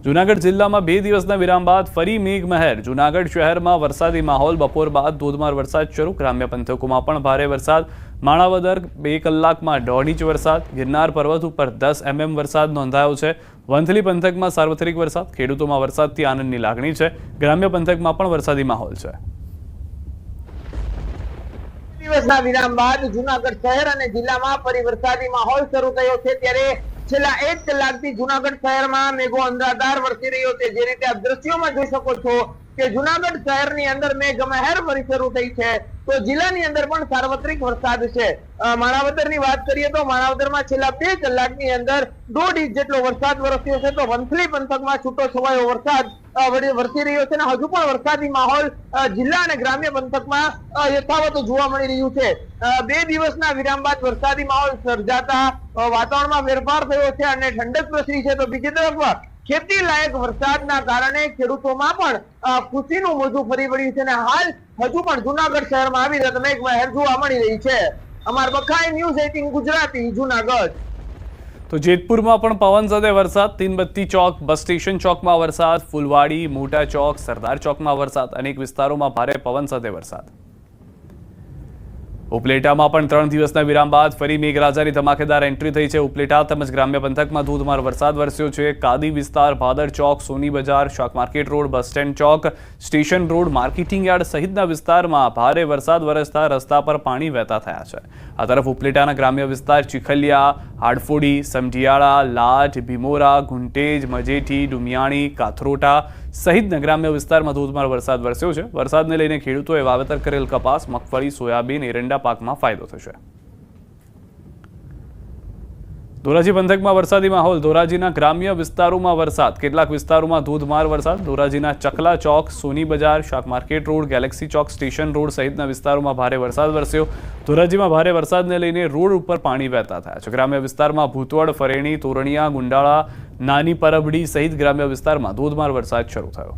જૂનાગઢ જિલ્લામાં 2 દિવસના વિરામ બાદ ફરી મેઘમહેર। જૂનાગઢ શહેરમાં વરસાદી માહોલ। બપોર બાદ ધોધમાર વરસાદ શરૂ। ગ્રામ્ય પંથકોમાં પણ ભારે વરસાદ। માણાવદર 2 કલાકમાં 1.5 ઇંચ વરસાદ। ગિરનાર પર્વત ઉપર 10 mm વરસાદ નોંધાયો છે। વંથલી પંથકમાં સાર્વત્રિક વરસાદ। ખેડૂતોમાં વરસાદથી આનંદની લાગણી છે। ગ્રામ્ય પંથકમાં પણ વરસાદી માહોલ છે। દિવસના વિરામ બાદ જૂનાગઢ શહેર અને જિલ્લામાં ફરી વરસાદી માહોલ શરૂ થયો છે। ત્યારે છેલ્લા 1 કલાકથી જૂનાગઢ શહેરમાં મેઘો અંધાધાર વરસી રહ્યો છે। જે રીતે આપ દ્રશ્યોમાં જોઈ શકો છો કે જૂનાગઢ શહેરની અંદર મેઘમહેર ફરી શરૂ થઈ છે, તો જિલ્લાની અંદર પણ સાર્વત્રિક વરસાદ છે। માણાવદરની વાત કરીએ તો માણાવદરમાં છેલ્લા 2 કલાકની અંદર 1.5 ઇંચ જેટલો વરસાદ વરસ્યો છે, તો વંથલી પંથકમાં છૂટો છવાયો વરસાદ વરસી રહ્યો છે અને હજુ પણ વરસાદી માહોલ જિલ્લા અને ગ્રામ્ય પંથકમાં યથાવત જોવા મળી રહ્યું છે। 2 દિવસના વિરામ બાદ વરસાદી માહોલ સર્જાતા વાતાવરણમાં ફેરફાર થયો છે અને ઠંડક પ્રસરી છે। તો બીજી તરફ ખેતી લાયક વરસાદના કારણે ખેડૂતોમાં પણ ખુશીનું મોજું ફરી વળ્યું છે અને હાલ હજુ પણ જૂનાગઢ શહેરમાં આવી રીતે મેઘમહેર જોવા મળી રહી છે। અમાર બખાઈ ન્યૂઝ 18 ગુજરાતી જૂનાગઢ। તો જેતપુરમાં પણ પવન સાથે વરસાદ। તીનબત્તી ચોક, બસ સ્ટેશન ચોકમાં વરસાદ। ફૂલવાડી, મોટા ચોક, સરદાર ચોકમાં વરસાદ। અનેક વિસ્તારોમાં ભારે પવન સાથે વરસાદ। ઉપલેટામાં પણ 3 દિવસના વિરામ બાદ ફરી મેઘરાજાની ધમાકેદાર એન્ટ્રી થઈ છે। ઉપલેટા તેમજ ગ્રામ્ય પંથકમાં ધોધમાર વરસાદ વરસ્યો છે। કાદી વિસ્તાર, ભાદર ચોક, સોની બજાર, શાક માર્કેટ રોડ, બસ સ્ટેન્ડ ચોક, સ્ટેશન રોડ, માર્કેટિંગ યાર્ડ સહિતના વિસ્તારમાં ભારે વરસાદ વરસતા રસ્તા પર પાણી વહેતા થયા છે। આ તરફ ઉપલેટાના ગ્રામ્ય વિસ્તાર ચીખલિયા, હાડફોડી, સમઢિયાળા, લાઠ, ભીમોરા, ગુંટેજ, મજેઠી, ડુમિયાણી, કાથરોટા સહિતના ગ્રામ્ય વિસ્તારમાં ધોધમાર વરસાદ વરસ્યો છે। વરસાદને લઈને ખેડૂતોએ વાવેતર કરેલ કપાસ, મગફળી, સોયાબીન, એરંડા પાકમાં ફાયદો થશે। ધોરાજી પંથકમાં વરસાદી માહોલ। ધોરાજીના ગ્રામ્ય વિસ્તારોમાં વરસાદ। કેટલાક વિસ્તારોમાં ધોધમાર વરસાદ। ધોરાજીના ચકલા ચોક, સોની બજાર, શાક માર્કેટ રોડ, ગેલેક્સી ચોક, સ્ટેશન રોડ સહિતના વિસ્તારોમાં ભારે વરસાદ વરસ્યો। ધોરાજીમાં ભારે વરસાદને લઈને રોડ ઉપર પાણી વહેતા થયા છે। ગ્રામ્ય વિસ્તારમાં ભૂતવડ, ફરેણી, તોરણિયા, ગુંડાળા, નાની પરબડી સહિત ગ્રામ્ય વિસ્તારમાં ધોધમાર વરસાદ શરૂ થયો।